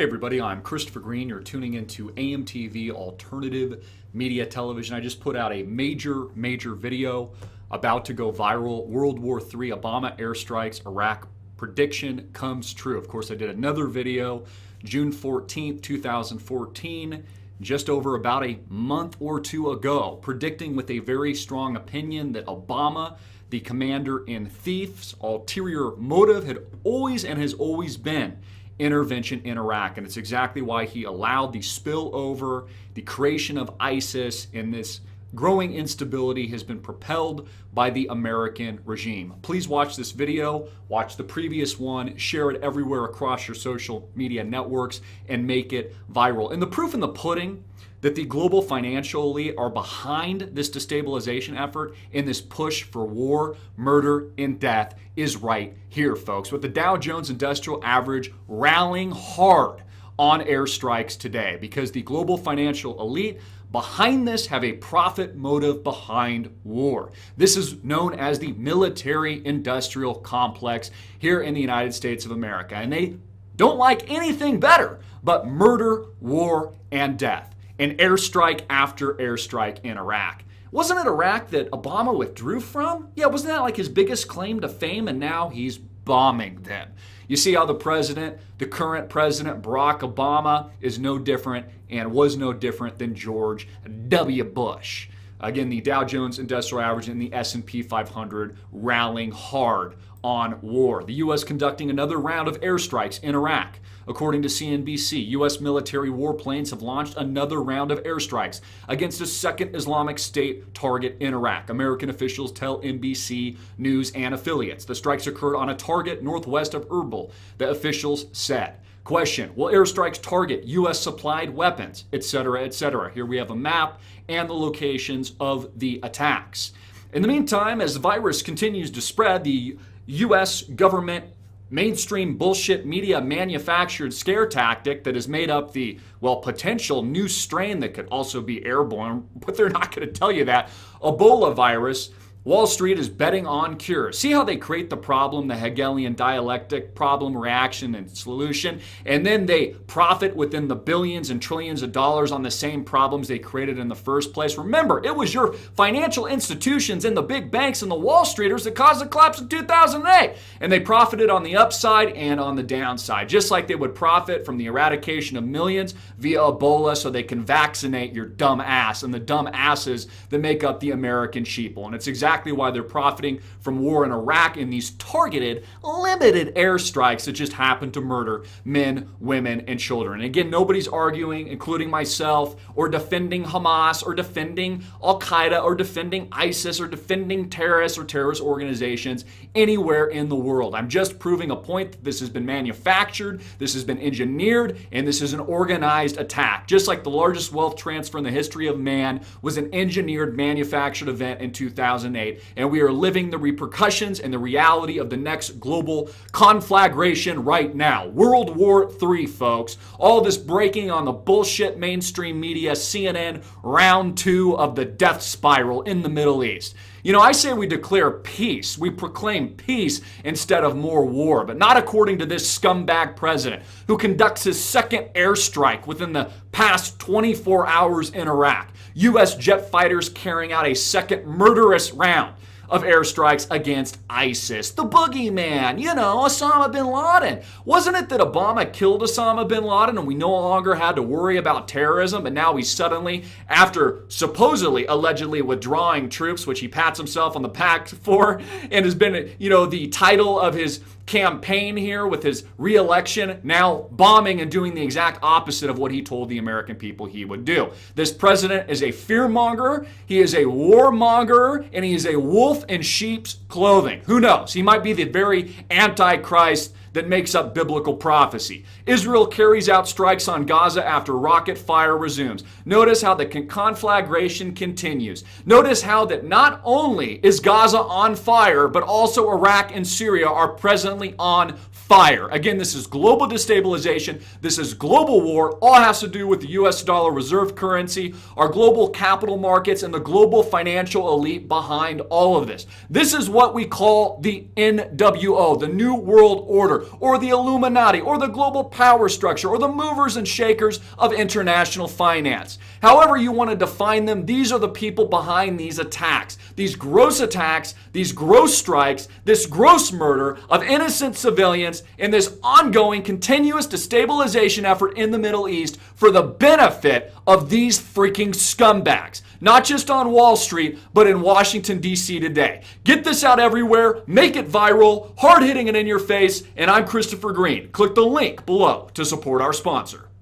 Hey everybody, I'm Christopher Greene. You're tuning into AMTV Alternative Media Television. I just put out a major video about to go viral. World War III, Obama airstrikes, Iraq prediction comes true. Of course, I did another video June 14th, 2014, just over about a month or two ago, predicting with a very strong opinion that Obama, the commander-in-chief's ulterior motive had always and has always been intervention in Iraq. And it's exactly why he allowed the spillover, the creation of ISIS, and this growing instability has been propelled by the American regime. Please watch this video, watch the previous one, share it everywhere across your social media networks, and make it viral. And the proof in the pudding that the global financial elite are behind this destabilization effort and this push for war, murder, and death is right here, folks, with the Dow Jones Industrial Average rallying hard on airstrikes today because the global financial elite behind this have a profit motive behind war. This is known as the military-industrial complex here in the United States of America, and they don't like anything better but murder, war, and death. And airstrike after airstrike in Iraq. Wasn't it Iraq that Obama withdrew from? Yeah, wasn't that like his biggest claim to fame? And now he's bombing them. You see how the current president, Barack Obama, is no different and was no different than George W. Bush. Again, the Dow Jones Industrial Average and the S&P 500 rallying hard on war. The U.S. conducting another round of airstrikes in Iraq. According to CNBC, U.S. military warplanes have launched another round of airstrikes against a second Islamic State target in Iraq. American officials tell NBC News and affiliates. The strikes occurred on a target northwest of Erbil, the officials said. Question, will airstrikes target U.S. supplied weapons, etc., etc.? Here we have a map and the locations of the attacks. In the meantime, as the virus continues to spread, the U.S. government mainstream bullshit media manufactured scare tactic that has made up the, well, potential new strain that could also be airborne, but they're not going to tell you that. Ebola virus. Wall Street is betting on cure. See how they create the problem, the Hegelian dialectic, problem, reaction, and solution, and then they profit within the billions and trillions of dollars on the same problems they created in the first place. Remember, it was your financial institutions and the big banks and the Wall Streeters that caused the collapse in 2008, and they profited on the upside and on the downside, just like they would profit from the eradication of millions via Ebola so they can vaccinate your dumb ass and the dumb asses that make up the American sheeple. And it's exactly why they're profiting from war in Iraq in these targeted, limited airstrikes that just happen to murder men, women, and children. And again, nobody's arguing, including myself, or defending Hamas, or defending Al-Qaeda, or defending ISIS, or defending terrorists or terrorist organizations anywhere in the world. I'm just proving a point that this has been manufactured, this has been engineered, and this is an organized attack. Just like the largest wealth transfer in the history of man was an engineered, manufactured event in 2008. And we are living the repercussions and the reality of the next global conflagration right now. World War III, folks. All this breaking on the bullshit mainstream media, CNN, round 2 of the death spiral in the Middle East. You know, I say we declare peace. We proclaim peace instead of more war, but not according to this scumbag president who conducts his second airstrike within the past 24 hours in Iraq. U.S. jet fighters carrying out a second murderous round of airstrikes against ISIS. The boogeyman, you know, Osama bin Laden. Wasn't it that Obama killed Osama bin Laden and we no longer had to worry about terrorism, but now we suddenly, after supposedly, allegedly withdrawing troops, which he pats himself on the back for, and has been, you know, the title of his campaign here with his re-election, now bombing and doing the exact opposite of what he told the American people he would do. This president is a fearmonger, he is a warmonger, and he is a wolf in sheep's clothing. Who knows? He might be the very antichrist that makes up biblical prophecy. Israel carries out strikes on Gaza after rocket fire resumes. Notice how the conflagration continues. Notice how that not only is Gaza on fire, but also Iraq and Syria are presently on fire. Again, this is global destabilization. This is global war. All has to do with the U.S. dollar reserve currency, our global capital markets, and the global financial elite behind all of this. This is what we call the NWO, the New World Order. Order or the Illuminati or the global power structure or the movers and shakers of international finance. However you want to define them, these are the people behind these attacks, these gross strikes, this gross murder of innocent civilians, and this ongoing continuous destabilization effort in the Middle East for the benefit of these freaking scumbags. Not just on Wall Street, but in Washington, D.C. today. Get this out everywhere, make it viral, hard-hitting it in your face, and I'm Christopher Greene. Click the link below to support our sponsor.